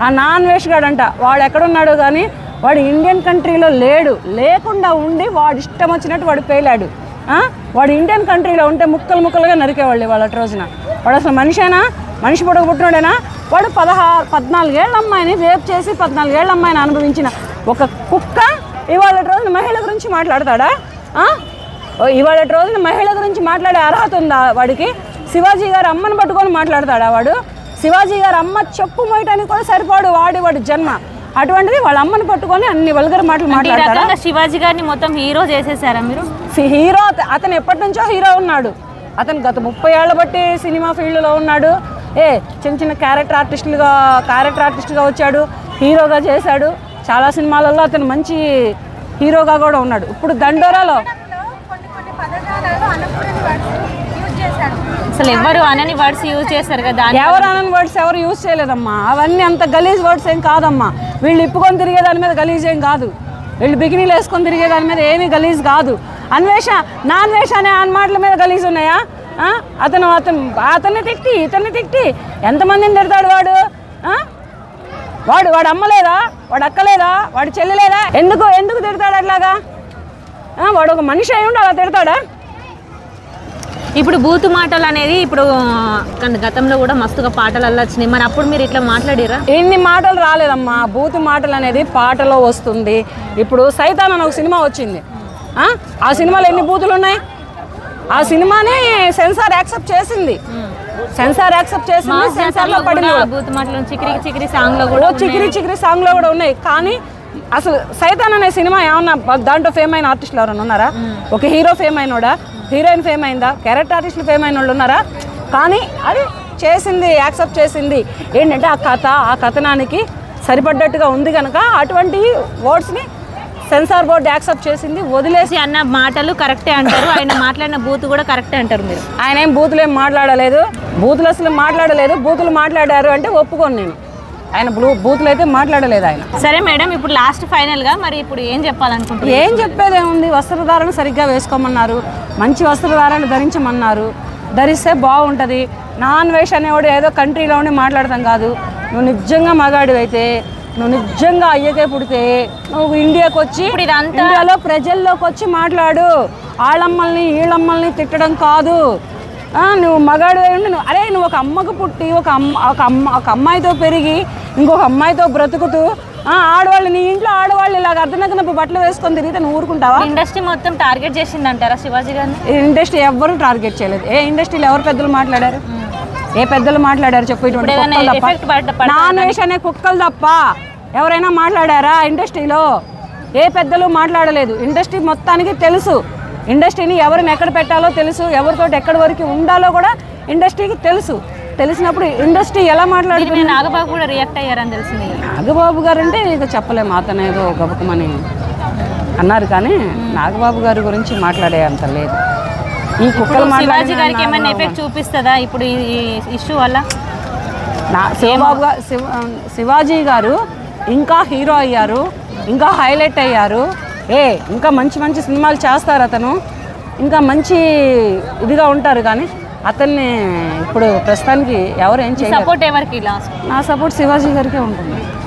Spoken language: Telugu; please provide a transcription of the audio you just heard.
ఆ నాన్ వేష్ గాడంట వాడు ఎక్కడున్నాడు కానీ వాడు ఇండియన్ కంట్రీలో లేకుండా ఉండి వాడు ఇష్టం వచ్చినట్టు వాడు పేలాడు. వాడు ఇండియన్ కంట్రీలో ఉంటే ముక్కలు ముక్కలుగా నరికేవాళ్ళు వాళ్ళ రోజున. వాడు అసలు మనిషేనా? మనిషి పొడవు పుట్టినాడేనా? వాడు 14 ఏళ్ళ అమ్మాయిని రేప్ చేసి 14 ఏళ్ళ అమ్మాయిని అనుభవించిన ఒక కుక్క ఇవాళ రోజున మహిళ గురించి మాట్లాడతాడా? ఇవాళ రోజున మహిళ గురించి మాట్లాడే అర్హత ఉందా వాడికి? శివాజీ గారు అమ్మని పట్టుకొని మాట్లాడతాడా వాడు? శివాజీ గారు అమ్మ చెప్పు మోయటానికి కూడా సరిపోడు వాడి జన్మ. అటువంటిది వాళ్ళ అమ్మని పట్టుకొని అన్ని వల్గర్ మాటలు మాట్లాడతారా? శివాజీ గారిని మొత్తం హీరో చేసేసారా మీరు? హీరో అతను ఎప్పటి నుంచో హీరో ఉన్నాడు. అతను గత 30 ఏళ్ల బట్టి సినిమా ఫీల్డ్లో ఉన్నాడు. చిన్న చిన్న క్యారెక్టర్ ఆర్టిస్ట్గా వచ్చాడు, హీరోగా చేశాడు. చాలా సినిమాలలో అతను మంచి హీరోగా కూడా ఉన్నాడు. ఇప్పుడు దండోరాలో అసలు ఎవరు అనని వర్డ్స్ యూజ్ చేశారు కదా. ఎవరు అనని వర్డ్స్ ఎవరు యూజ్ చేయలేదమ్మా. అవన్నీ అంత గలీజ్ వర్డ్స్ ఏం కాదమ్మా. వీళ్ళు ఇప్పుకొని తిరిగే దాని మీద గలీజ్ ఏం కాదు. వీళ్ళు బికినీలు వేసుకొని తిరిగే దాని మీద ఏమీ గలీజ్ కాదు. నాన్ వేష అనే మాటల మీద గలీజ్ ఉన్నాయా? అతన్ని తిట్టి ఇతన్ని తిట్టి ఎంతమందిని తిడతాడు వాడు? వాడు అమ్మలేదా? వాడు అక్కలేదా? వాడు చెల్లెలేదా? ఎందుకు తిడతాడు అట్లాగా? వాడు ఒక మనిషి అయి ఉండి అలా తిడతాడా? ఇప్పుడు బూతు మాటలు అనేది ఇప్పుడు గతంలో కూడా మస్తుగా పాటలు వచ్చినాయి. మరి అప్పుడు మీరు ఇట్లా మాట్లాడారా? ఎన్ని మాటలు రాలేదమ్మా. బూతు మాటలు అనేది పాటలో వస్తుంది. ఇప్పుడు సైతాన్ అని ఒక సినిమా వచ్చింది. ఆ సినిమాలో ఎన్ని బూతులు ఉన్నాయి? ఆ సినిమాని సెన్సార్ యాక్సెప్ట్ చేసింది. సెన్సార్లో పడింది. బూతు మాటలు చికిరి సాంగ్ లో కూడా ఉన్నాయి. కానీ అసలు సైతాన్ అనే సినిమా ఏమన్నా దాంట్లో ఫేమ్ అయిన ఆర్టిస్టులు ఎవరైనా ఉన్నారా? ఒక హీరో ఫేమ్ అయినోడా? హీరోయిన్ ఫేమ్ అయిందా? క్యారెక్టర్ ఆర్టిస్టులు ఫేమ్ అయిన వాళ్ళు ఉన్నారా? కానీ అది చేసింది, యాక్సెప్ట్ చేసింది. ఏంటంటే ఆ కథనానికి సరిపడ్డట్టుగా ఉంది కనుక అటువంటి వర్డ్స్ని సెన్సార్ బోర్డు యాక్సెప్ట్ చేసింది. వదిలేసి అన్న మాటలు కరెక్టే అంటారు, ఆయన మాట్లాడిన బూత్ కూడా కరెక్టే అంటారు మీరు. ఆయన ఏం బూతులు మాట్లాడలేదు. బూతులు మాట్లాడారు అంటే ఒప్పుకోను నేను. ఆయన బూతులు అయితే మాట్లాడలేదు ఆయన. సరే మేడం, ఇప్పుడు లాస్ట్ ఫైనల్గా మరి ఇప్పుడు ఏం చెప్పాలనుకుంటున్నారు? ఏం చెప్పేదేముంది? వస్త్రధారణ సరిగ్గా వేసుకోమన్నారు, మంచి వస్త్రధారణ ధరించమన్నారు. ధరిస్తే బాగుంటుంది. నాన్ వేష్ అనేవాడు ఏదో కంట్రీలో ఉండి మాట్లాడతాం కాదు. నువ్వు నిజంగా మగాడివి అయితే, నువ్వు నిజంగా అయ్యకే పుడితే నువ్వు ఇండియాకి వచ్చి ఇండియాలో ప్రజల్లోకి వచ్చి మాట్లాడు. వీళ్ళమ్మల్ని తిట్టడం కాదు. నువ్వు మగాడు నువ్వు ఒక అమ్మకు పుట్టి ఒక అమ్మాయితో పెరిగి ఇంకొక అమ్మాయితో బ్రతుకుతూ ఆడవాళ్ళు నీ ఇంట్లో ఆడవాళ్ళు ఇలాగ అర్ధనగ్నపు బట్టలు వేసుకొని తిరిగితే నువ్వు ఊరుకుంటావా? ఇండస్ట్రీ మొత్తం టార్గెట్ చేసింది అంటారా శివాజీ గారిని? ఇండస్ట్రీ ఎవ్వరూ టార్గెట్ చేయలేదు. ఏ ఇండస్ట్రీలో ఎవరు పెద్దలు మాట్లాడారు? చెప్పు. ఇటువంటి నాన్ వేష్ అనే కుక్కలు తప్ప ఎవరైనా మాట్లాడారా ఇండస్ట్రీలో? ఏ పెద్దలు మాట్లాడలేదు. ఇండస్ట్రీ మొత్తానికి తెలుసు. ఇండస్ట్రీని ఎవరిని ఎక్కడ పెట్టాలో తెలుసు, ఎవరితో ఎక్కడి వరకు ఉండాలో కూడా ఇండస్ట్రీకి తెలుసు. తెలిసినప్పుడు ఇండస్ట్రీ ఎలా మాట్లాడుతుంది? నాగబాబు కూడా రియాక్ట్ అయ్యారని తెలిసింది. నాగబాబు గారు అంటే ఇక చెప్పలేము. అతను ఏదో గబుకమని అన్నారు కానీ నాగబాబు గారి గురించి మాట్లాడే అంత లేదు. ఈ కుక్కలు శివాజీ గారికి ఏమైనా ఎఫెక్ట్ చూపిస్తుందా ఇప్పుడు ఈ ఇష్యూ వల్ల? శివాజీ గారు ఇంకా హీరో అయ్యారు, ఇంకా హైలైట్ అయ్యారు. ఇంకా మంచి మంచి సినిమాలు చేస్తారు. అతను ఇంకా మంచి ఇదిగా ఉంటారు. కానీ అతన్ని ఇప్పుడు ప్రస్తుతానికి ఎవరు ఏం చేయలేరు. సపోర్ట్ ఎవరికి? నా సపోర్ట్ శివాజీ గారికే ఉంటుంది.